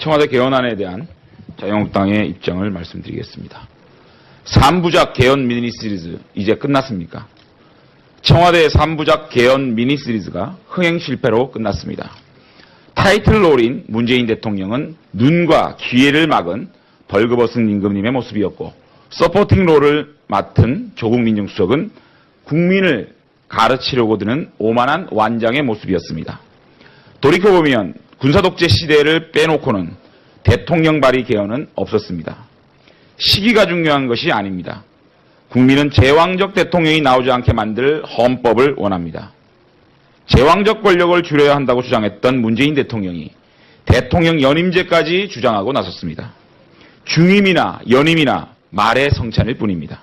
청와대 개헌안에 대한 자유한국당의 입장을 말씀드리겠습니다. 3부작 개헌 미니 시리즈 이제 끝났습니까? 청와대의 3부작 개헌 미니 시리즈가 흥행 실패로 끝났습니다. 타이틀롤인 문재인 대통령은 눈과 귀를 막은 벌거벗은 임금님의 모습이었고, 서포팅 롤을 맡은 조국 민정수석은 국민을 가르치려고 드는 오만한 완장의 모습이었습니다. 돌이켜보면 군사독재 시대를 빼놓고는 대통령 발의 개헌은 없었습니다. 시기가 중요한 것이 아닙니다. 국민은 제왕적 대통령이 나오지 않게 만들 헌법을 원합니다. 제왕적 권력을 줄여야 한다고 주장했던 문재인 대통령이 대통령 연임제까지 주장하고 나섰습니다. 중임이나 연임이나 말의 성찬일 뿐입니다.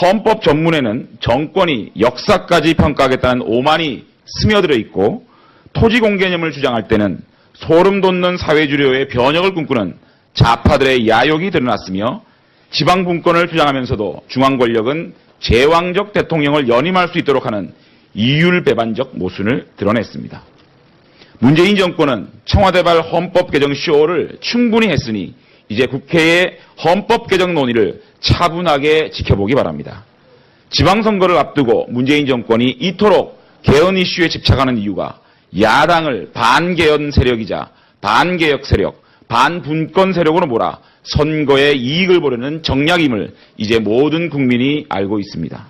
헌법 전문에는 정권이 역사까지 평가하겠다는 오만이 스며들어 있고, 토지 공개념을 주장할 때는 소름 돋는 사회주의의 변혁을 꿈꾸는 좌파들의 야욕이 드러났으며, 지방 분권을 주장하면서도 중앙 권력은 제왕적 대통령을 연임할 수 있도록 하는 이율배반적 모순을 드러냈습니다. 문재인 정권은 청와대발 헌법 개정 쇼를 충분히 했으니 이제 국회의 헌법 개정 논의를 차분하게 지켜보기 바랍니다. 지방선거를 앞두고 문재인 정권이 이토록 개헌 이슈에 집착하는 이유가 야당을 반개헌 세력이자 반개혁 세력, 반분권 세력으로 몰아 선거에 이익을 보려는 정략임을 이제 모든 국민이 알고 있습니다.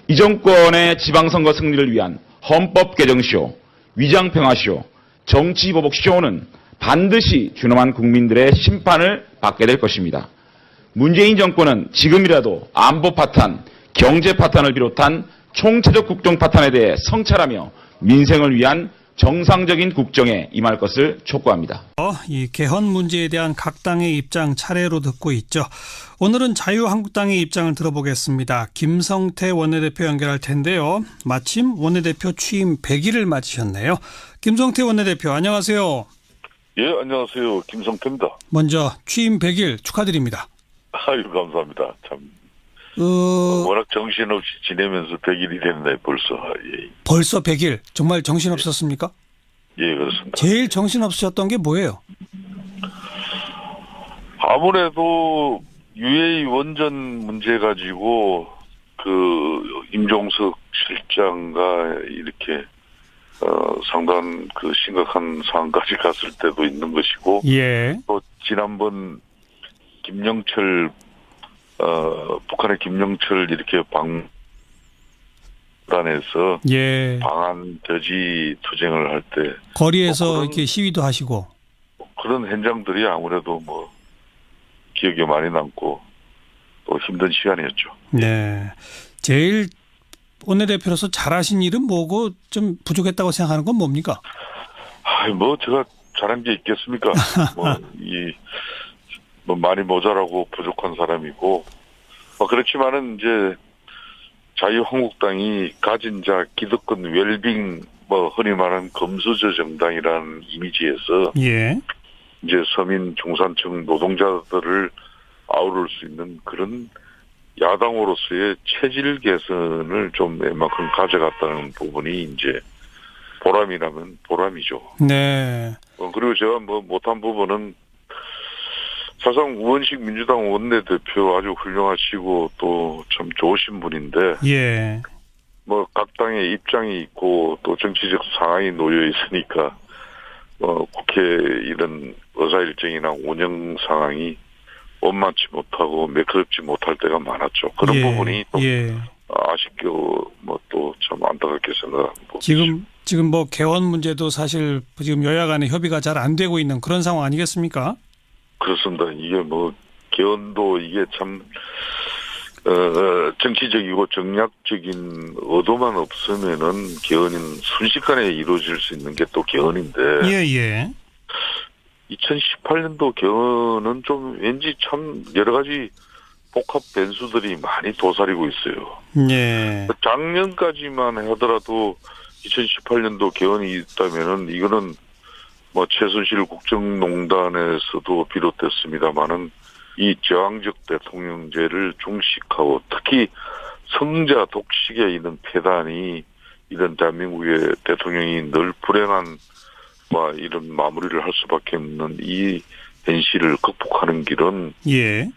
이 정권의 지방선거 승리를 위한 헌법 개정쇼, 위장평화쇼, 정치보복쇼는 반드시 준엄한 국민들의 심판을 받게 될 것입니다. 문재인 정권은 지금이라도 안보 파탄, 경제 파탄을 비롯한 총체적 국정 파탄에 대해 성찰하며 민생을 위한 정상적인 국정에 임할 것을 촉구합니다. 이 개헌 문제에 대한 각 당의 입장 차례로 듣고 있죠. 오늘은 자유한국당의 입장을 들어보겠습니다. 김성태 원내대표 연결할 텐데요. 마침 원내대표 취임 100일을 맞으셨네요. 김성태 원내대표 안녕하세요. 예, 안녕하세요. 김성태입니다. 먼저 취임 100일 축하드립니다. 아유, 감사합니다. 참. 워낙 정신없이 지내면서 100일이 됐네, 벌써. 예. 벌써 100일. 정말 정신없었습니까? 예, 그렇습니다. 제일 정신없으셨던 게 뭐예요? 아무래도 UA 원전 문제 가지고 임종석 실장과 이렇게 상당한 심각한 상황까지 갔을 때도 있는 것이고, 예. 또 지난번 김영철 북한의 김영철 이렇게 방단에서 예. 방한 저지 투쟁을 할 때 거리에서 이렇게 시위도 하시고 그런 현장들이 아무래도 기억에 많이 남고 또 힘든 시간이었죠. 네. 제일 원내대표로서 잘하신 일은 뭐고 좀 부족했다고 생각하는 건 뭡니까? 제가 잘한 게 있겠습니까? 많이 모자라고 부족한 사람이고, 그렇지만은 이제 자유한국당이 가진 자 기득권 웰빙, 흔히 말하는 금수저 정당이라는 이미지에서, 예. 이제 서민 중산층 노동자들을 아우를 수 있는 그런 야당으로서의 체질 개선을 좀 웬만큼 가져갔다는 부분이 이제 보람이라면 보람이죠. 네. 그리고 제가 못한 부분은 사실상 우원식 민주당 원내대표 아주 훌륭하시고 또 참 좋으신 분인데, 예. 각 당의 입장이 있고 또 정치적 상황이 놓여 있으니까 국회 이런 의사일정이나 운영 상황이 원만치 못하고 매끄럽지 못할 때가 많았죠. 그런 예. 부분이 또 예. 아쉽게 또 참 안타깝게 생각합니다. 지금 개헌 문제도 사실 지금 여야 간의 협의가 잘 안 되고 있는 그런 상황 아니겠습니까? 그렇습니다. 이게 개헌도 이게 참 정치적이고 정략적인 의도만 없으면은 개헌은 순식간에 이루어질 수 있는 게 또 개헌인데. 예. 2018년도 개헌은 좀 왠지 참 여러 가지 복합 변수들이 많이 도사리고 있어요. 예. 작년까지만 하더라도 2018년도 개헌이 있다면은 이거는 최순실 국정농단에서도 비롯됐습니다만은 이 제왕적 대통령제를 중식하고 특히 성자 독식에 있는 폐단이 이런 대한민국의 대통령이 늘 불행한 이런 마무리를 할 수밖에 없는 이 현실을 극복하는 길은 예.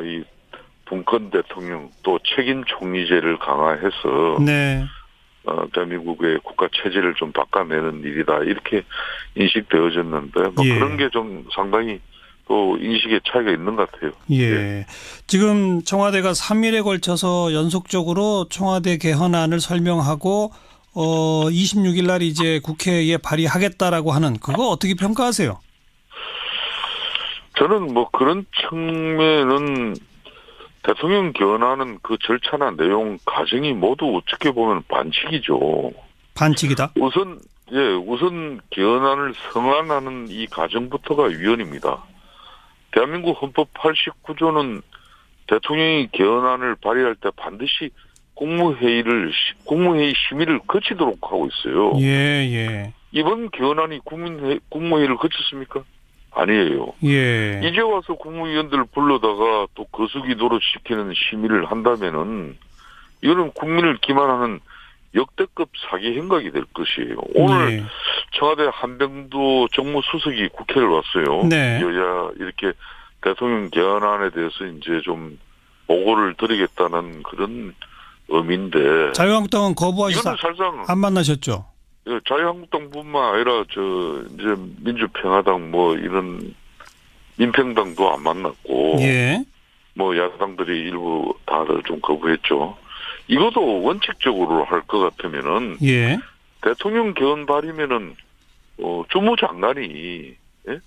이 분권 대통령 또 책임 총리제를 강화해서 네. 대한민국의 국가 체제를 좀 바꿔내는 일이다 이렇게 인식되어졌는데 예. 그런 게 좀 상당히 또 인식의 차이가 있는 것 같아요. 예. 지금 청와대가 3일에 걸쳐서 연속적으로 청와대 개헌안을 설명하고 26일 날 이제 국회에 발의하겠다라고 하는 그거 어떻게 평가하세요? 저는 그런 측면은 대통령 개헌하는 그 절차나 내용 과정이 모두 어떻게 보면 반칙이죠. 반칙이다. 우선 개헌안을 성안하는 이 과정부터가 위헌입니다. 대한민국 헌법 89조는 대통령이 개헌안을 발의할 때 반드시 국무회의 심의를 거치도록 하고 있어요. 예. 이번 개헌안이 국무회의를 거쳤습니까? 아니에요. 예. 이제 와서 국무위원들을 불러다가 또 거수기도로 시키는 심의를 한다면은 이거는 국민을 기만하는 역대급 사기 행각이 될 것이에요. 오늘 예. 청와대 한병도 정무수석이 국회를 왔어요. 네. 여야 이렇게 대통령 개헌안에 대해서 이제 좀 보고를 드리겠다는 그런 의미인데. 자유한국당은 거부하시사 이거는 사실상 안 만나셨죠? 자유한국당뿐만 아니라 이제 민주평화당 이런 민평당도 안 만났고. 예. 야당들이 일부 다들 좀 거부했죠. 이것도 원칙적으로 할 것 같으면은. 예. 대통령 개헌 발의면은, 주무장관이, 예?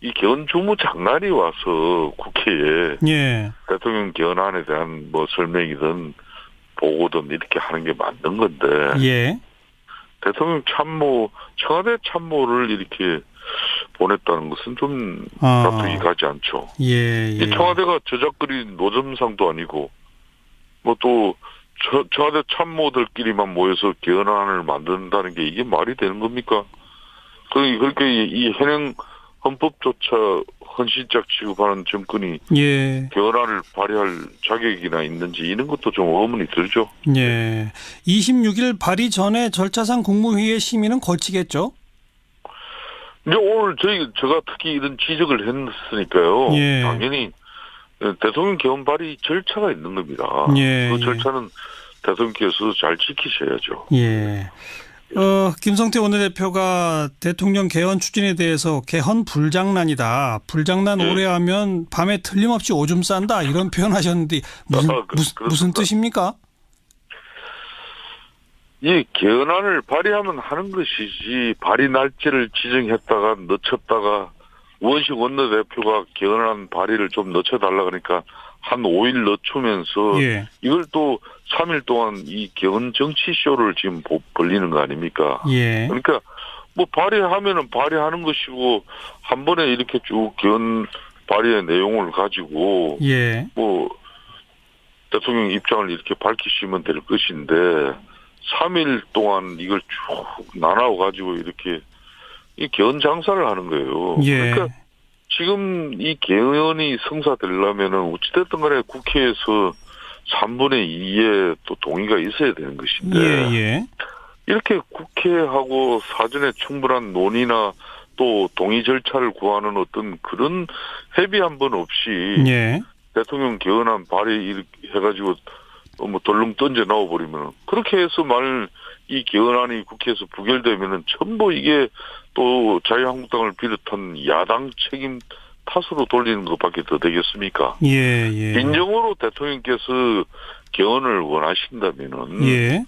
이 개헌 주무장관이 와서 국회에. 예. 대통령 개헌안에 대한 설명이든 보고든 이렇게 하는 게 맞는 건데. 예. 대통령 청와대 참모를 이렇게 보냈다는 것은 좀 납득이 가지 않죠. 예. 이 청와대가 저작거리 노점상도 아니고, 또, 청와대 참모들끼리만 모여서 개헌안을 만든다는 게 이게 말이 되는 겁니까? 그렇게 이 현행 헌법조차 헌신짝 취급하는 정권이 예. 개헌안을 발의할 자격이나 있는지 이런 것도 좀 의문이 들죠. 예. 26일 발의 전에 절차상 국무회의 심의는 거치겠죠? 이제 오늘 제가 특히 이런 지적을 했으니까요. 예. 당연히 대통령 개헌 발의 절차가 있는 겁니다. 예. 그 절차는 대통령께서 잘 지키셔야죠. 예. 김성태 원내대표가 대통령 개헌 추진에 대해서 개헌 불장난이다. 불장난 오래 하면 밤에 틀림없이 오줌 싼다. 이런 표현하셨는데 무슨 뜻입니까? 이 개헌안을 발의하면 하는 것이지 발의 날짜를 지정했다가 늦췄다가 우원식 원내대표가 개헌안 발의를 좀 늦춰달라 그러니까 한 5일 늦추면서 예. 이걸 또 3일 동안 이 개헌 정치쇼를 지금 벌리는 거 아닙니까? 예. 그러니까 발의하면은 발의하는 것이고 한 번에 이렇게 쭉 개헌 발의의 내용을 가지고 예. 대통령 입장을 이렇게 밝히시면 될 것인데 3일 동안 이걸 쭉 나눠 가지고 이렇게 이 개헌 장사를 하는 거예요. 예. 그러니까 지금 이 개헌이 성사되려면은 어찌됐든 간에 국회에서 3분의 2의 또 동의가 있어야 되는 것인데. 예. 이렇게 국회하고 사전에 충분한 논의나 또 동의 절차를 구하는 어떤 그런 협의 한 번 없이. 예. 대통령 개헌안 발의 해가지고 덜렁 던져 넣어버리면 그렇게 해서 이 개헌안이 국회에서 부결되면은 전부 이게 또 자유한국당을 비롯한 야당 책임 탓으로 돌리는 것밖에 더 되겠습니까? 예. 진정으로 대통령께서 개헌을 원하신다면은 예.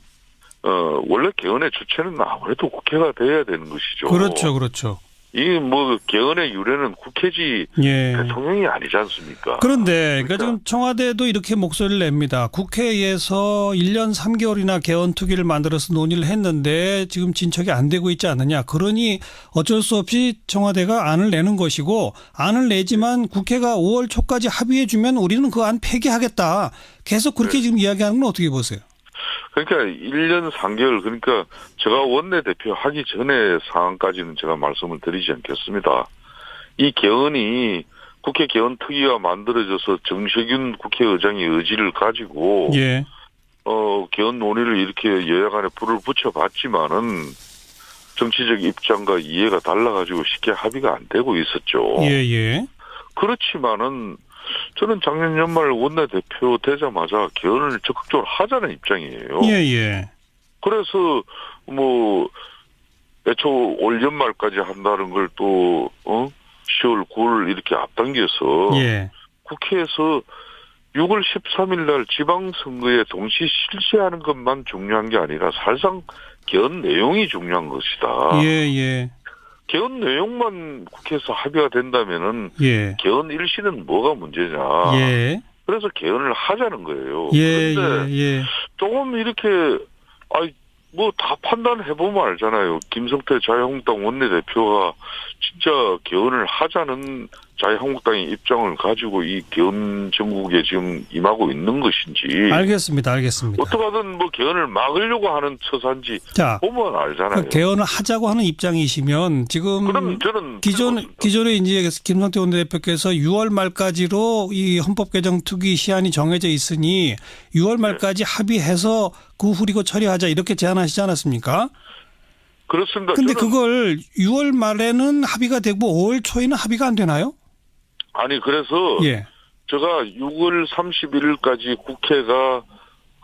원래 개헌의 주체는 아무래도 국회가 돼야 되는 것이죠. 그렇죠. 이게 개헌의 유래는 국회지 예. 대통령이 아니지 않습니까? 그런데 그러니까 지금 청와대도 이렇게 목소리를 냅니다. 국회에서 1년 3개월이나 개헌 특위를 만들어서 논의를 했는데 지금 진척이 안 되고 있지 않느냐. 그러니 어쩔 수 없이 청와대가 안을 내는 것이고 안을 내지만 국회가 5월 초까지 합의해 주면 우리는 그 안 폐기하겠다. 계속 그렇게 지금 이야기하는 건 어떻게 보세요? 그러니까 1년 3개월 그러니까 제가 원내대표 하기 전에 상황까지는 제가 말씀을 드리지 않겠습니다. 이 개헌이 국회 개헌 특위가 만들어져서 정세균 국회의장의 의지를 가지고 예. 개헌 논의를 이렇게 여야 간에 불을 붙여봤지만은 정치적 입장과 이해가 달라가지고 쉽게 합의가 안 되고 있었죠. 예, 예. 그렇지만은 저는 작년 연말 원내대표 되자마자 개헌을 적극적으로 하자는 입장이에요. 예, 예. 그래서 뭐 애초 올 연말까지 한다는 걸 또 10월 9월 이렇게 앞당겨서 예. 국회에서 6월 13일 날 지방선거에 동시 실시하는 것만 중요한 게 아니라 사실상 개헌 내용이 중요한 것이다. 예, 예. 개헌 내용만 국회에서 합의가 된다면은 예. 개헌 일시는 뭐가 문제냐. 예. 그래서 개헌을 하자는 거예요. 예, 그런데 예, 예. 조금 이렇게 뭐 다 판단해보면 알잖아요. 김성태 자유한국당 원내대표가 진짜 개헌을 하자는 자유한국당의 입장을 가지고 이 개헌 정국에 지금 임하고 있는 것인지 알겠습니다. 알겠습니다. 어떻게든 뭐 개헌을 막으려고 하는 처사인지 자, 보면 알잖아요. 그 개헌을 하자고 하는 입장이시면 지금 그럼 저는 기존에 이제 김성태 원내대표께서 6월 말까지로 이 헌법 개정 특위 시한이 정해져 있으니 6월 말까지 합의해서 그 후리고 처리하자 이렇게 제안하시지 않았습니까? 그렇습니다. 근데 저는 그걸 6월 말에는 합의가 되고 5월 초에는 합의가 안 되나요? 아니 그래서 예. 제가 6월 31일까지 국회가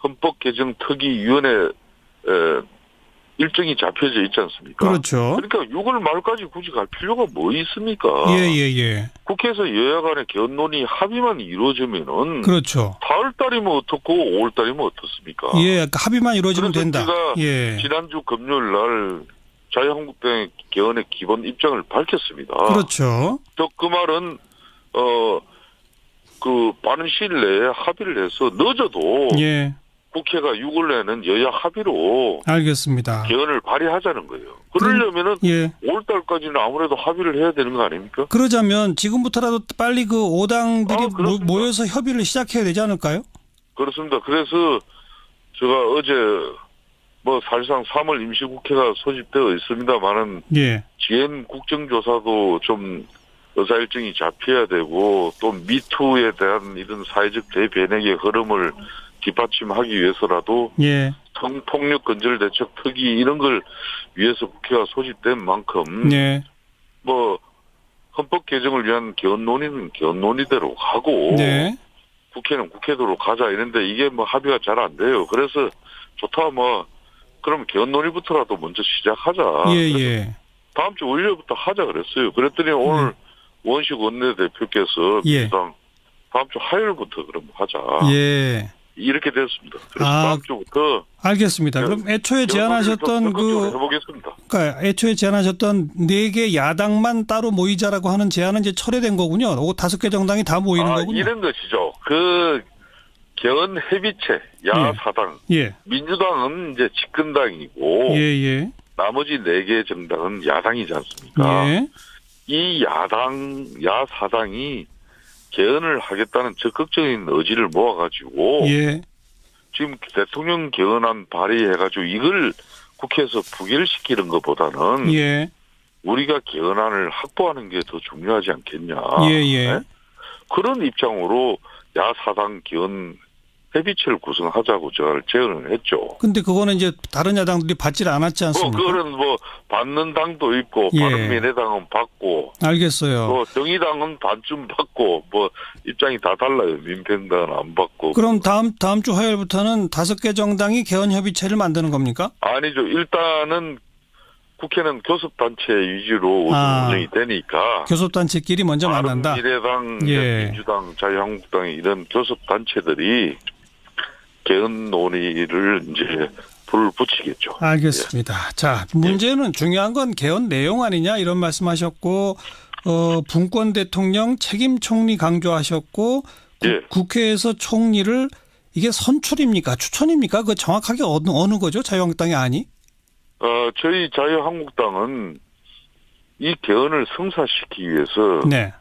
헌법개정특위위원회 일정이 잡혀져 있지 않습니까? 그렇죠. 그러니까 6월 말까지 굳이 갈 필요가 뭐 있습니까? 예, 예, 예. 국회에서 여야 간의 개헌 논의 합의만 이루어지면은 그렇죠. 4월 달이면 어떻고 5월 달이면 어떻습니까? 예, 그러니까 합의만 이루어지면 그래서 된다. 제가 예. 지난주 금요일 날 자유한국당의 개헌의 기본 입장을 밝혔습니다. 그렇죠. 그 말은 빠른 시일 내에 합의를 해서 늦어도 예. 국회가 6월 내에는 여야 합의로 알겠습니다. 개헌을 발의하자는 거예요. 그러려면은 예. 5월 달까지는 아무래도 합의를 해야 되는 거 아닙니까? 그러자면 지금부터라도 빨리 그 5당들이 그렇습니다. 모여서 협의를 시작해야 되지 않을까요? 그렇습니다. 그래서 제가 어제 뭐 사실상 3월 임시국회가 소집되어 있습니다만은 예. GM 국정조사도 좀 의사 일정이 잡혀야 되고 또 미투에 대한 이런 사회적 대변혁의 흐름을 뒷받침하기 위해서라도 예. 성폭력 건절 대책 특위 이런 걸 위해서 국회가 소집된 만큼 예. 뭐 헌법 개정을 위한 개헌 논의는 개헌 논의대로 가고 네. 국회는 국회대로 가자 이런데 이게 뭐 합의가 잘 안 돼요. 그래서 좋다 뭐 그럼 개헌 논의부터라도 먼저 시작하자. 예, 예. 다음 주 월요일부터 하자 그랬어요. 그랬더니 오늘 원식 원내대표께서 예. 민주당 다음 주 화요일부터 그럼 하자. 예. 이렇게 됐습니다. 그래서 아, 다음 주부터 알겠습니다. 그럼 애초에 제안하셨던 해보겠습니다. 그러니까 애초에 제안하셨던 4개 야당만 따로 모이자라고 하는 제안은 이제 철회된 거군요. 5개 정당이 다 모이는 거군요. 이런 것이죠. 그 개헌 협의체 야사당 예. 민주당은 이제 집권당이고 예, 예. 나머지 4개 정당은 야당이지 않습니까? 예. 이 야사당이 개헌을 하겠다는 적극적인 의지를 모아가지고 예. 지금 대통령 개헌안 발의해가지고 이걸 국회에서 부결시키는 것보다는 예. 우리가 개헌안을 확보하는 게 더 중요하지 않겠냐. 예, 예. 네? 그런 입장으로 야사당 개헌 협의체를 구성하자고 제가 제안을 했죠. 근데 그거는 이제 다른 야당들이 받질 않았지 않습니까? 그거는 받는 당도 있고 예. 바른미래당은 받고 알겠어요. 정의당은 반쯤 받고 입장이 다 달라요. 민평당은 안 받고. 그럼 다음 주 화요일부터는 5개 정당이 개헌 협의체를 만드는 겁니까? 아니죠. 일단은 국회는 교섭단체 위주로 운영이 되니까 교섭단체끼리 먼저 만난다. 바른미래당, 예. 민주당, 자유한국당 이런 교섭단체들이 개헌 논의를 이제 불을 붙이겠죠. 알겠습니다. 자, 문제는 중요한 건 개헌 내용 아니냐 이런 말씀하셨고 분권 대통령 책임 총리 강조하셨고 예. 국회에서 총리를 이게 선출입니까? 추천입니까? 그 정확하게 어느 거죠? 자유한국당이 아니? 저희 자유한국당은 이 개헌을 성사시키기 위해서 네.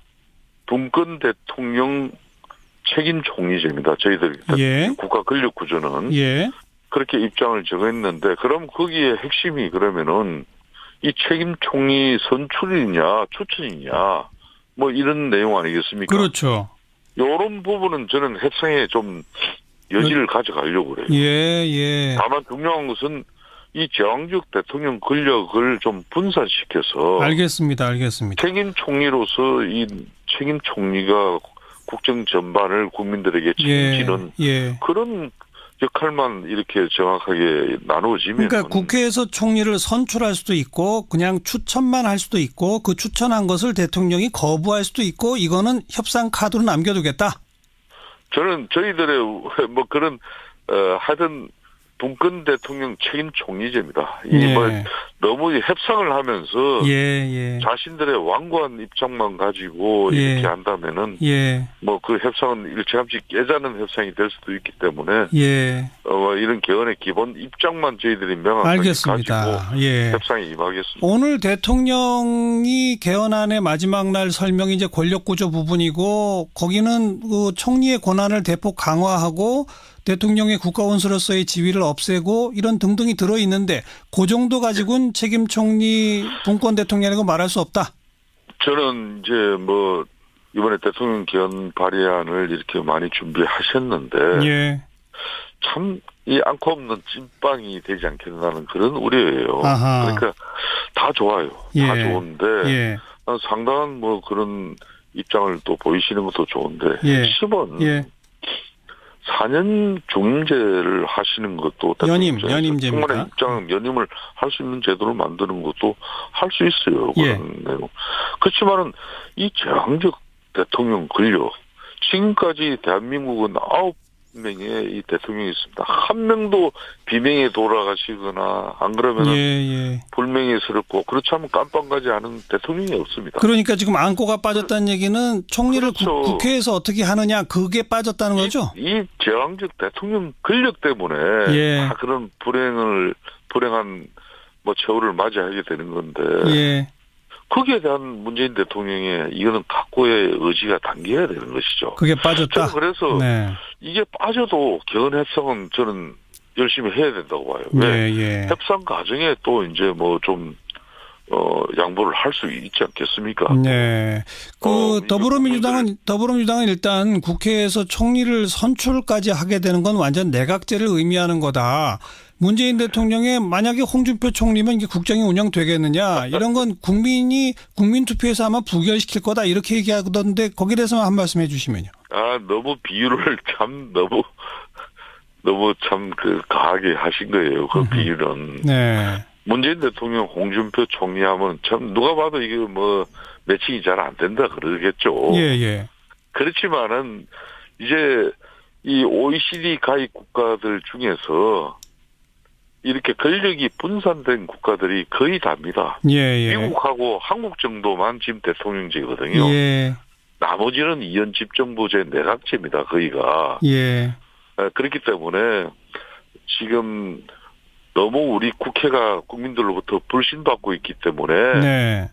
분권 대통령 책임 총리제입니다. 저희들 예. 국가 권력 구조는 예. 그렇게 입장을 정했는데 그럼 거기에 핵심이 그러면은 이 책임 총리 선출이냐 추천이냐 뭐 이런 내용 아니겠습니까? 그렇죠. 이런 부분은 저는 협상에 좀 여지를 가져가려고 그래요. 예, 예. 다만 중요한 것은 이 제왕적 대통령 권력을 좀 분산시켜서 알겠습니다. 책임 총리로서 이 책임 총리가 국정 전반을 국민들에게 책임지는 그런 역할만 이렇게 정확하게 나누어지면 그러니까 국회에서 총리를 선출할 수도 있고 그냥 추천만 할 수도 있고 그 추천한 것을 대통령이 거부할 수도 있고 이거는 협상 카드로 남겨두겠다. 저는 저희들의 뭐 그런 하여튼 분권 대통령 책임 총리제입니다. 이 뭐 너무 협상을 하면서 자신들의 완고한 입장만 가지고 이렇게 한다면은 뭐 그 협상은 일찌감치 깨자는 협상이 될 수도 있기 때문에 이런 개헌의 기본 입장만 저희들이 명확하게 알겠습니다. 가지고 협상에 임하겠습니다. 오늘 대통령이 개헌안의 마지막 날 설명이 이제 권력구조 부분이고 거기는 그 총리의 권한을 대폭 강화하고 대통령의 국가원수로서의 지위를 없애고 이런 등등이 들어있는데 그 정도 가지고는 책임 총리 분권 대통령이라고 말할 수 없다. 저는 이제 뭐 이번에 대통령 개헌 발의안을 이렇게 많이 준비하셨는데 참 이 않고 없는 찐빵이 되지 않겠나는 그런 우려예요. 그러니까 다 좋아요. 다 좋은데 상당한 뭐 그런 입장을 또 보이시는 것도 좋은데 핵심은 4년 중임제를 하시는 것도 연임제입니다. 연임을 할 수 있는 제도를 만드는 것도 할 수 있어요. 그렇지만은 이 제왕적 대통령 권력 지금까지 대한민국은 9명의 이 대통령이 있습니다. 한 명도 비명에 돌아가시거나 안 그러면 불명예스럽고 그렇지 않으면 깜빵가지 않은 대통령이 없습니다. 그러니까 지금 안고가 빠졌다는 얘기는 총리를 국회에서 어떻게 하느냐 그게 빠졌다는 거죠? 이 제왕적 대통령 권력 때문에 다 그런 불행한 뭐 최후를 맞이하게 되는 건데 거기에 대한 문재인 대통령의 이거는 각고의 의지가 담겨야 되는 것이죠. 그게 빠졌다. 저는 그래서 이게 빠져도 개헌 협상은 저는 열심히 해야 된다고 봐요. 협상 과정에 또 이제 뭐 좀 양보를 할 수 있지 않겠습니까? 그 더불어민주당은 일단 국회에서 총리를 선출까지 하게 되는 건 완전 내각제를 의미하는 거다. 문재인 대통령의 만약에 홍준표 총리면 이게 국정이 운영되겠느냐 이런 건 국민 투표에서 아마 부결시킬 거다 이렇게 얘기하던데 거기에 대해서만 한 말씀 해주시면요. 너무 비유를 참 너무 참 그 가하게 하신 거예요. 그 비유는. 문재인 대통령 홍준표 총리하면 참 누가 봐도 이게 뭐 매칭이 잘 안 된다 그러겠죠. 그렇지만은 이제 이 OECD 가입 국가들 중에서 이렇게 권력이 분산된 국가들이 거의 다입니다. 미국하고 한국 정도만 지금 대통령제거든요. 나머지는 이현 집정부제 내각제입니다. 거의가. 그렇기 때문에 지금 너무 우리 국회가 국민들로부터 불신받고 있기 때문에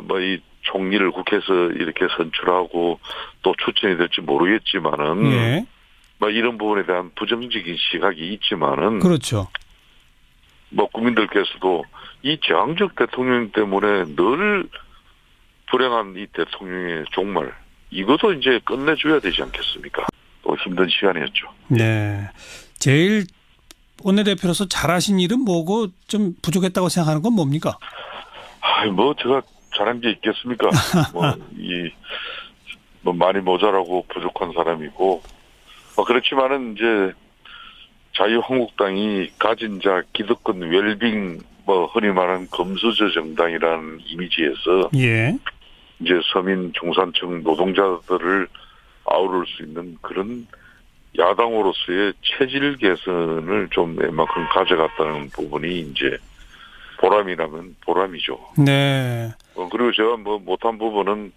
뭐 이 총리를 국회에서 이렇게 선출하고 또 추천이 될지 모르겠지만은 뭐 이런 부분에 대한 부정적인 시각이 있지만은 뭐 국민들께서도 이 제왕적 대통령 때문에 늘 불행한 이 대통령의 종말 이것도 이제 끝내줘야 되지 않겠습니까? 또 힘든 시간이었죠. 제일 원내대표로서 잘하신 일은 뭐고 좀 부족했다고 생각하는 건 뭡니까? 뭐 제가 잘한 게 있겠습니까? 뭐 많이 모자라고 부족한 사람이고 그렇지만은 이제 자유한국당이 가진 자 기득권 웰빙 뭐 흔히 말하는 금수저 정당이라는 이미지에서 이제 서민 중산층 노동자들을 아우를 수 있는 그런 야당으로서의 체질 개선을 좀 웬만큼 가져갔다는 부분이 이제 보람이라면 보람이죠. 그리고 제가 뭐 못한 부분은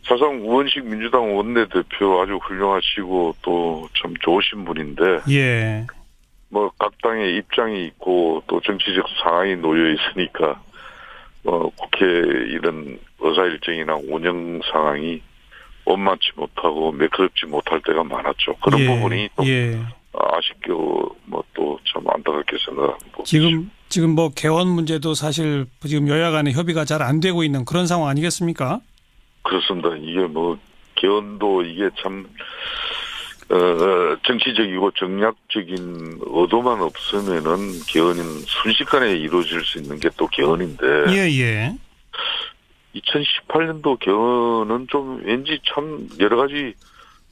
사실상 우원식 민주당 원내대표 아주 훌륭하시고 또 참 좋으신 분인데 뭐 각 당의 입장이 있고 또 정치적 상황이 놓여 있으니까 국회 이런 의사 일정이나 운영 상황이 원만치 못하고 매끄럽지 못할 때가 많았죠. 그런 부분이 또 아쉽고 뭐 또 참 안타깝게 생각합니다. 지금 뭐 개헌 문제도 사실 지금 여야 간의 협의가 잘 안 되고 있는 그런 상황 아니겠습니까? 그렇습니다. 이게 뭐 개헌도 이게 참 정치적이고 정략적인 의도만 없으면은 개헌은 순식간에 이루어질 수 있는 게 또 개헌인데. 예. 2018년도 개헌은 좀 왠지 참 여러 가지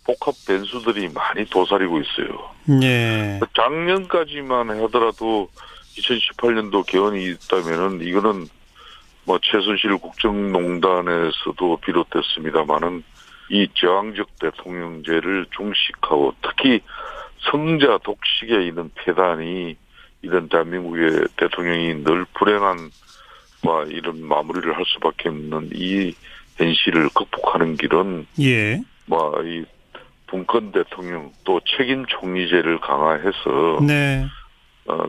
복합 변수들이 많이 도사리고 있어요. 예. 작년까지만 하더라도 2018년도 개헌이 있다면은 이거는 뭐 최순실 국정농단에서도 비롯됐습니다만은 이 저항적 대통령제를 종식하고 특히 성자 독식에 있는 폐단이 이런 대한민국의 대통령이 늘 불행한 이런 마무리를 할 수밖에 없는 이 현실을 극복하는 길은 예. 이 분권 대통령 또 책임 총리제를 강화해서 네.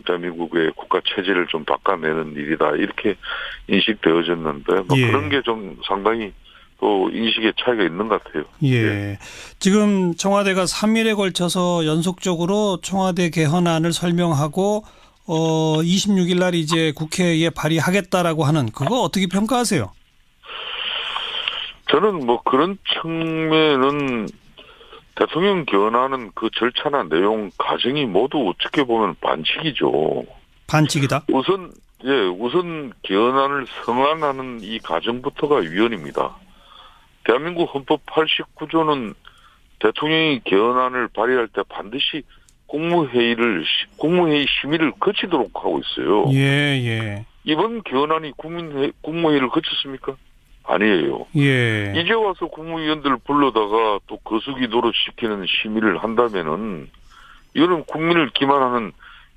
대한민국의 국가 체제를 좀 바꿔내는 일이다 이렇게 인식되어졌는데 예. 그런 게 좀 상당히 또 인식의 차이가 있는 것 같아요. 예. 지금 청와대가 3일에 걸쳐서 연속적으로 청와대 개헌안을 설명하고 26일 날 이제 국회에 발의하겠다라고 하는 그거 어떻게 평가하세요? 저는 그런 측면은 대통령 개헌하는 그 절차나 내용 과정이 모두 어떻게 보면 반칙이죠. 반칙이다. 우선 개헌안을 성안하는 이 과정부터가 위헌입니다. 대한민국 헌법 89조는 대통령이 개헌안을 발의할 때 반드시 국무회의 심의를 거치도록 하고 있어요. 예. 이번 개헌안이 국무회의를 거쳤습니까? 아니에요. 예. 이제 와서 국무위원들 불러다가 또 거수기도로 시키는 심의를 한다면은 이거는 국민을 기만하는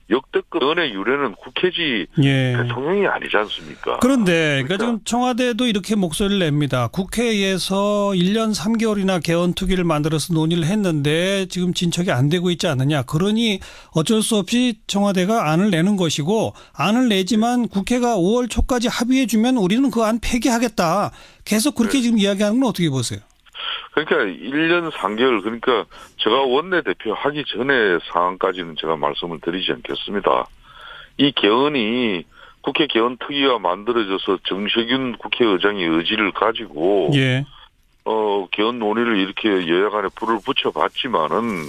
역대급 개헌의 유래는 국회지 예. 대통령이 아니지 않습니까? 그런데 그러니까 지금 청와대도 이렇게 목소리를 냅니다. 국회에서 1년 3개월이나 개헌 특위를 만들어서 논의를 했는데 지금 진척이 안 되고 있지 않느냐. 그러니 어쩔 수 없이 청와대가 안을 내는 것이고 안을 내지만 국회가 5월 초까지 합의해 주면 우리는 그 안 폐기하겠다. 계속 그렇게 지금 이야기하는 건 어떻게 보세요? 그러니까 1년 3개월 그러니까 제가 원내대표 하기 전에 상황까지는 제가 말씀을 드리지 않겠습니다. 이 개헌이 국회 개헌 특위가 만들어져서 정세균 국회의장의 의지를 가지고 예. 개헌 논의를 이렇게 여야 간에 불을 붙여봤지만은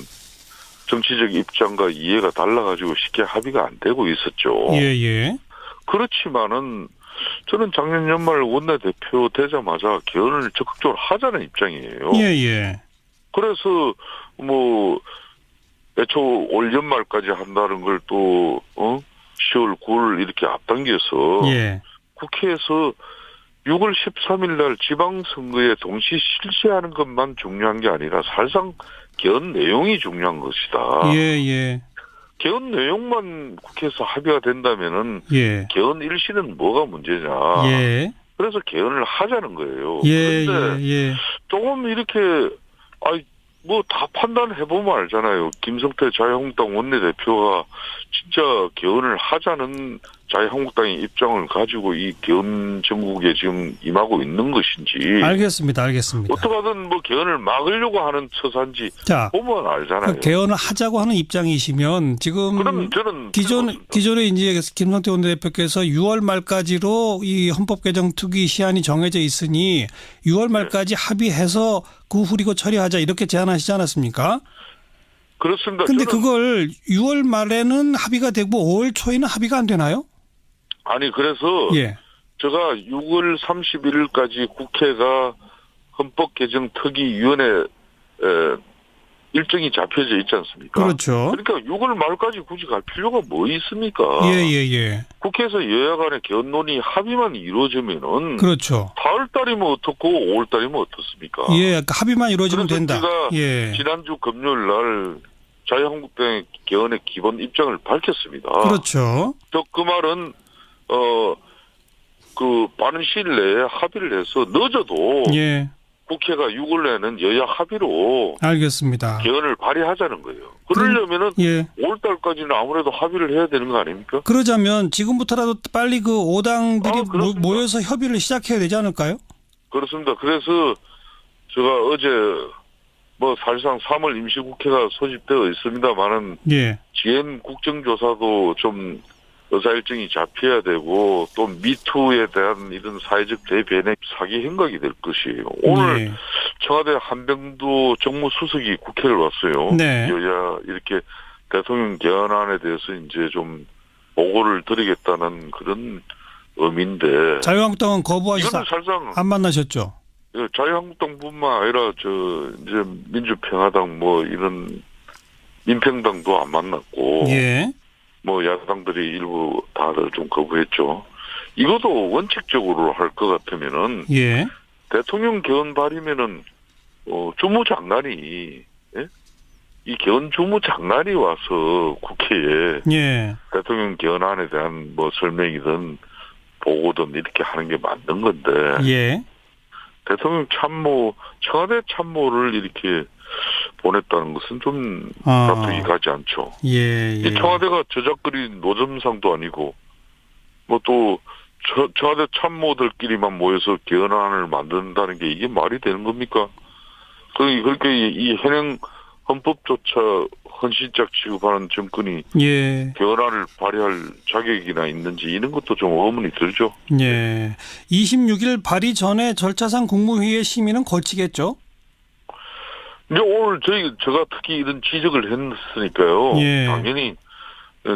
정치적 입장과 이해가 달라가지고 쉽게 합의가 안 되고 있었죠. 예. 그렇지만은 저는 작년 연말 원내대표 되자마자 개헌을 적극적으로 하자는 입장이에요. 예. 그래서 애초 올 연말까지 한다는 걸 또 10월 9월 이렇게 앞당겨서 예. 국회에서 6월 13일 날 지방선거에 동시 실시하는 것만 중요한 게 아니라 사실상 개헌 내용이 중요한 것이다. 예. 개헌 내용만 국회에서 합의가 된다면은 예. 개헌 일시는 뭐가 문제냐. 예. 그래서 개헌을 하자는 거예요. 예. 그런데 조금 이렇게 다 판단해보면 알잖아요. 김성태 자유한국당 원내대표가 진짜 개헌을 하자는 자유한국당의 입장을 가지고 이 개헌 정국에 지금 임하고 있는 것인지. 알겠습니다. 어떻게 하든 개헌을 막으려고 하는 처사인지 보면 알잖아요. 개헌을 하자고 하는 입장이시면 지금 그럼 저는 기존에 이제 김성태 원내대표께서 6월 말까지로 이 헌법 개정 특위 시한이 정해져 있으니 6월 말까지 합의해서 그 후리고 처리하자 이렇게 제안하시지 않았습니까? 그렇습니다. 그런데 그걸 6월 말에는 합의가 되고 5월 초에는 합의가 안 되나요? 아니 그래서 제가 6월 31일까지 국회가 헌법 개정 특위위원회 일정이 잡혀져 있지 않습니까? 그렇죠. 그러니까 6월 말까지 굳이 갈 필요가 뭐 있습니까? 예. 국회에서 여야 간의 개헌 논의 합의만 이루어지면은 그렇죠. 4월 달이면 어떻고 5월 달이면 어떻습니까? 예, 합의만 이루어지면 된다. 제가 지난주 금요일 날 자유한국당의 개헌의 기본 입장을 밝혔습니다. 그렇죠. 그 말은 빠른 시일 내에 합의를 해서 늦어도 국회가 6월 내는 여야 합의로 알겠습니다. 개헌을 발의하자는 거예요. 그러려면은 5월 달까지는 아무래도 합의를 해야 되는 거 아닙니까? 그러자면 지금부터라도 빨리 그 5당들이 모여서 협의를 시작해야 되지 않을까요? 그렇습니다. 그래서 제가 어제 사실상 3월 임시국회가 소집되어 있습니다만은 GM 국정조사도 좀 의사일정이 잡혀야 되고 또 미투에 대한 이런 사회적 대변의 사기 행각이 될 것이에요. 오늘 청와대 한병도 정무수석이 국회를 왔어요. 네. 여야 이렇게 대통령 개헌안에 대해서 이제 좀 보고를 드리겠다는 그런 의미인데. 자유한국당은 거부하셔서 이거는 사실상 안 만나셨죠? 자유한국당뿐만 아니라 이제 민주평화당 뭐 이런 민평당도 안 만났고. 예. 뭐 야당들이 일부 다들 좀 거부했죠. 이것도 원칙적으로 할 것 같으면은 예. 대통령 개헌 발의면은 주무장관이 예? 이 개헌 주무장관이 와서 국회에 예. 대통령 개헌안에 대한 뭐 설명이든 보고든 이렇게 하는 게 맞는 건데 예. 대통령 참모 청와대 참모를 이렇게 보냈다는 것은 좀 아. 납득이 가지 않죠. 예. 이 청와대가 저작거린 노점상도 아니고 뭐 또 청와대 참모들끼리만 모여서 개헌안을 만든다는 게 이게 말이 되는 겁니까? 그렇게 이 현행 헌법조차 헌신짝 취급하는 정권이 예. 개헌안을 발의할 자격이나 있는지 이런 것도 좀 의문이 들죠. 예. 26일 발의 전에 절차상 국무회의의 심의는 거치겠죠? 근데 오늘 제가 특히 이런 지적을 했으니까요. 예. 당연히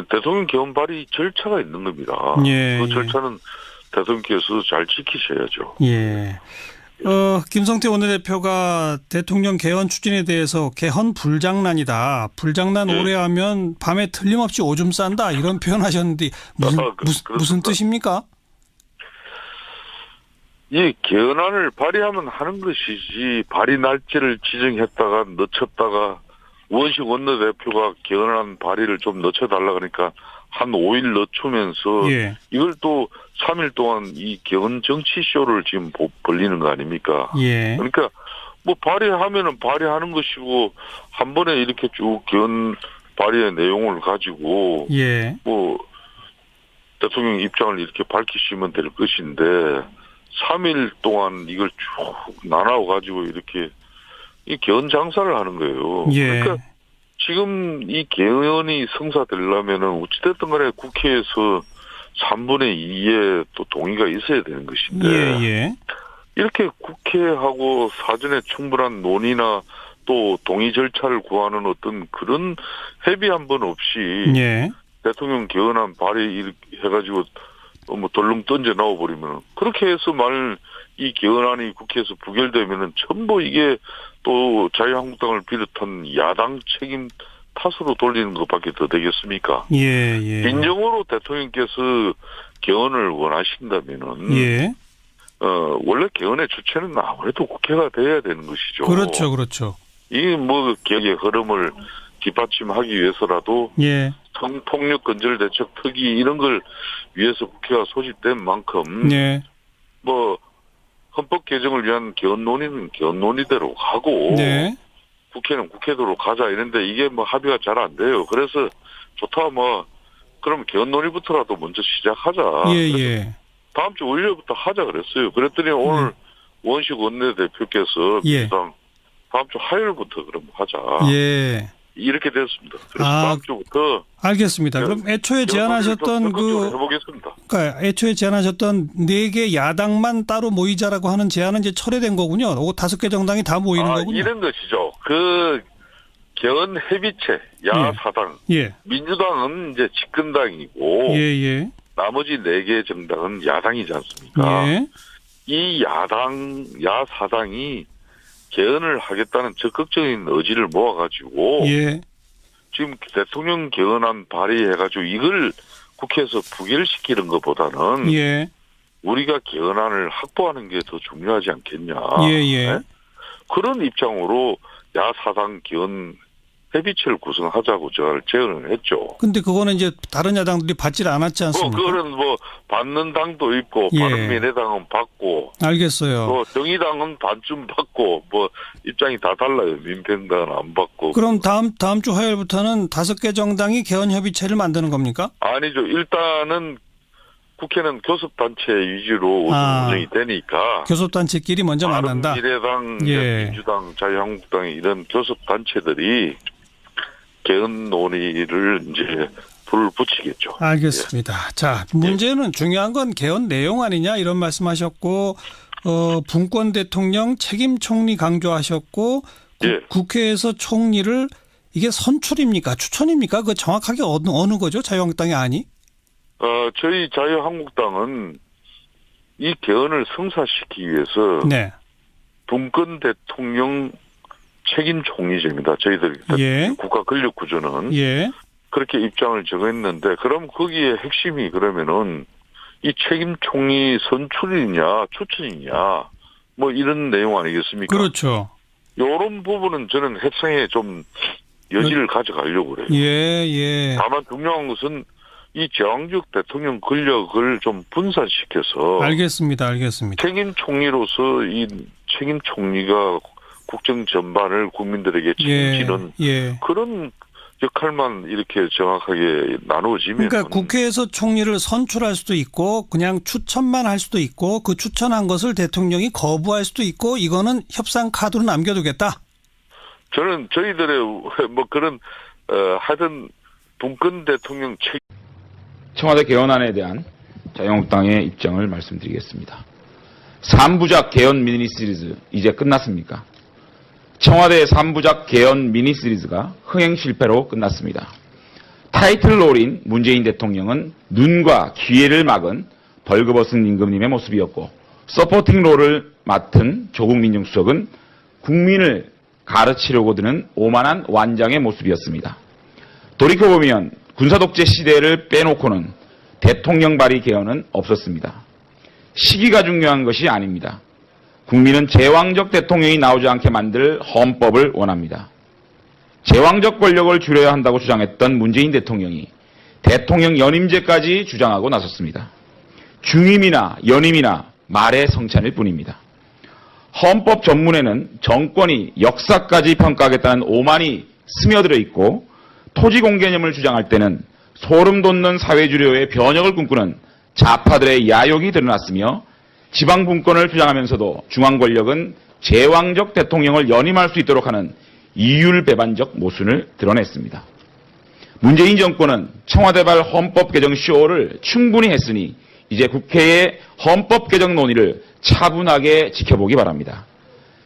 대통령 개헌 발의 절차가 있는 겁니다. 예. 그 절차는 대통령께서 잘 지키셔야죠. 예. 김성태 원내대표가 대통령 개헌 추진에 대해서 개헌 불장난이다. 불장난 예. 오래 하면 밤에 틀림없이 오줌 싼다. 이런 표현하셨는데 무슨 뜻입니까? 이 개헌안을 발의하면 하는 것이지 발의 날짜를 지정했다가 늦췄다가 우원식 원내대표가 개헌안 발의를 좀 늦춰달라 그러니까 한 5일 늦추면서 예. 이걸 또 3일 동안 이 개헌 정치쇼를 지금 벌리는 거 아닙니까? 예. 그러니까 뭐 발의하면은 발의하는 것이고 한 번에 이렇게 쭉 개헌 발의의 내용을 가지고 예. 뭐 대통령 입장을 이렇게 밝히시면 될 것인데 3일 동안 이걸 쭉 나눠 가지고 이렇게 이 개헌 장사를 하는 거예요. 예. 그러니까 지금 이 개헌이 성사되려면은 어찌됐든 간에 국회에서 3분의 2의 또 동의가 있어야 되는 것인데. 예. 예. 이렇게 국회하고 사전에 충분한 논의나 또 동의 절차를 구하는 어떤 그런 협의 한 번 없이. 예. 대통령 개헌안 발의 이렇게 해가지고 뭐 덜렁 던져 넣어버리면 그렇게 해서 이 개헌안이 국회에서 부결되면은 전부 이게 또 자유한국당을 비롯한 야당 책임 탓으로 돌리는 것밖에 더 되겠습니까? 예. 예. 인정으로 대통령께서 개헌을 원하신다면은 예. 원래 개헌의 주체는 아무래도 국회가 돼야 되는 것이죠. 그렇죠. 그렇죠. 이 뭐 개혁의 흐름을 뒷받침하기 위해서라도 예. 성폭력 건절 대책 특위 이런 걸 위해서 국회가 소집된 만큼 예. 뭐 헌법 개정을 위한 개헌 논의는 개헌 논의대로 가고 네. 국회는 국회대로 가자 이런데 이게 뭐 합의가 잘 안 돼요. 그래서 좋다 뭐 그럼 개헌 논의부터라도 먼저 시작하자. 예. 예. 다음 주 월요일부터 하자 그랬어요. 그랬더니 오늘 원식 원내대표께서 예. 민주당 다음 주 화요일부터 그럼 하자. 예. 이렇게 됐습니다. 그래서 아, 다음 주부터 알겠습니다. 그럼 애초에 제안하셨던 해보겠습니다. 그러니까 애초에 제안하셨던 4개 야당만 따로 모이자라고 하는 제안은 이제 철회된 거군요. 5-5개 정당이 다 모이는 거군요. 이런 것이죠. 그 개헌 협의체 야사당, 예. 민주당은 이제 집권당이고 예. 나머지 4개 정당은 야당이지 않습니까? 예. 이 야사당이 개헌을 하겠다는 적극적인 의지를 모아가지고 예. 지금 대통령 개헌안 발의해가지고 이걸 국회에서 부결시키는 것보다는 예. 우리가 개헌안을 확보하는 게 더 중요하지 않겠냐. 예. 네? 그런 입장으로 야사당 개헌 협의체를 구성하자고 제가 제안을 했죠. 근데 그거는 이제 다른 야당들이 받질 않았지 않습니까? 그거는 받는 당도 있고 예. 바른미래당은 받고 알겠어요. 정의당은 반쯤 받고 입장이 다 달라요. 민평당은 안 받고. 그럼 다음 주 화요일부터는 5개 정당이 개헌 협의체를 만드는 겁니까? 아니죠. 일단은 국회는 교섭단체 위주로 운영이 되니까. 교섭단체끼리 먼저 만난다. 바른미래당, 예. 민주당, 자유한국당 이런 교섭단체들이 개헌 논의를 이제 불을 붙이겠죠. 알겠습니다. 자, 문제는 중요한 건 개헌 내용 아니냐 이런 말씀하셨고 분권 대통령 책임 총리 강조하셨고 예. 국회에서 총리를 이게 선출입니까? 추천입니까? 그 정확하게 어느 거죠? 자유한국당이 아니? 저희 자유한국당은 이 개헌을 성사시키기 위해서 네. 분권 대통령 책임 총리제입니다. 저희들 예. 국가 권력 구조는 예. 그렇게 입장을 정했는데 그럼 거기에 핵심이 그러면은 이 책임 총리 선출이냐 추천이냐 뭐 이런 내용 아니겠습니까? 그렇죠. 이런 부분은 저는 협상에 좀 여지를 가져가려고 그래요. 예. 다만 중요한 것은 이 제왕적 대통령 권력을 좀 분산시켜서 알겠습니다. 책임 총리로서 이 책임 총리가 국정 전반을 국민들에게 책임지는 예. 그런 역할만 이렇게 정확하게 나누어지면 그러니까 국회에서 총리를 선출할 수도 있고 그냥 추천만 할 수도 있고 그 추천한 것을 대통령이 거부할 수도 있고 이거는 협상 카드로 남겨두겠다. 저는 저희들의 뭐 그런 하여튼 분권 대통령 책임 청와대 개헌안에 대한 자유한국당의 입장을 말씀드리겠습니다. 3부작 개헌 미니 시리즈 이제 끝났습니까? 청와대 3부작 개헌 미니 시리즈가 흥행 실패로 끝났습니다. 타이틀롤인 문재인 대통령은 눈과 귀를 막은 벌거벗은 임금님의 모습이었고 서포팅 롤을 맡은 조국 민정수석은 국민을 가르치려고 드는 오만한 완장의 모습이었습니다. 돌이켜보면 군사독재 시대를 빼놓고는 대통령 발의 개헌은 없었습니다. 시기가 중요한 것이 아닙니다. 국민은 제왕적 대통령이 나오지 않게 만들 헌법을 원합니다. 제왕적 권력을 줄여야 한다고 주장했던 문재인 대통령이 대통령 연임제까지 주장하고 나섰습니다. 중임이나 연임이나 말의 성찬일 뿐입니다. 헌법 전문에는 정권이 역사까지 평가하겠다는 오만이 스며들어 있고 토지 공개념을 주장할 때는 소름 돋는 사회주의의 변혁을 꿈꾸는 좌파들의 야욕이 드러났으며 지방 분권을 주장하면서도 중앙 권력은 제왕적 대통령을 연임할 수 있도록 하는 이율배반적 모순을 드러냈습니다. 문재인 정권은 청와대발 헌법 개정 쇼를 충분히 했으니 이제 국회의 헌법 개정 논의를 차분하게 지켜보기 바랍니다.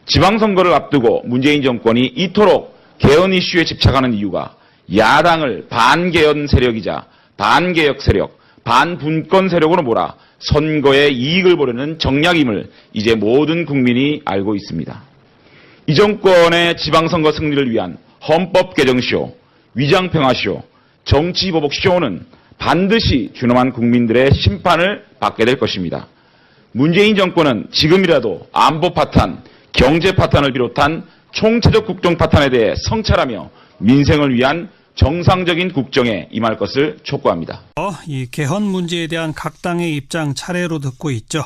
지방선거를 앞두고 문재인 정권이 이토록 개헌 이슈에 집착하는 이유가 야당을 반개헌 세력이자 반개혁 세력, 반분권 세력으로 몰아 선거에 이익을 보려는 정략임을 이제 모든 국민이 알고 있습니다. 이 정권의 지방선거 승리를 위한 헌법 개정쇼, 위장평화쇼, 정치보복쇼는 반드시 준엄한 국민들의 심판을 받게 될 것입니다. 문재인 정권은 지금이라도 안보 파탄, 경제 파탄을 비롯한 총체적 국정 파탄에 대해 성찰하며 민생을 위한 정상적인 국정에 임할 것을 촉구합니다. 이 개헌 문제에 대한 각 당의 입장 차례로 듣고 있죠.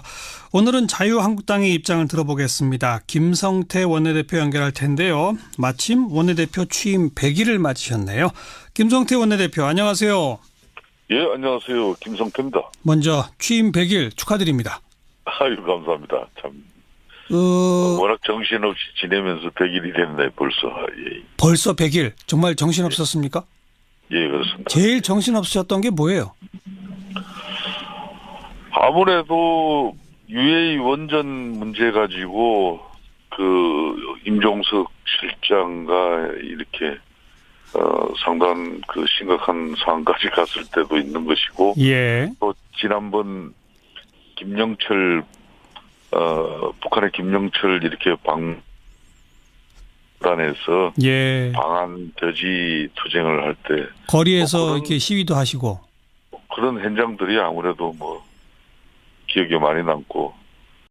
오늘은 자유한국당의 입장을 들어보겠습니다. 김성태 원내대표 연결할 텐데요. 마침 원내대표 취임 100일을 맞으셨네요. 김성태 원내대표 안녕하세요. 예, 안녕하세요. 김성태입니다. 먼저 취임 100일 축하드립니다. 아유, 감사합니다. 참. 워낙 정신없이 지내면서 100일이 됐네, 벌써. 예. 벌써 100일. 정말 정신없었습니까? 예, 그렇습니다. 제일 정신없으셨던 게 뭐예요? 아무래도 UA 원전 문제 가지고 임종석 실장과 이렇게 상당한 심각한 상황까지 갔을 때도 있는 것이고, 예. 또 지난번 북한의 김영철 이렇게 방단에서 예. 방한 돼지 투쟁을 할 때 거리에서 이렇게 시위도 하시고 그런 현장들이 아무래도 기억에 많이 남고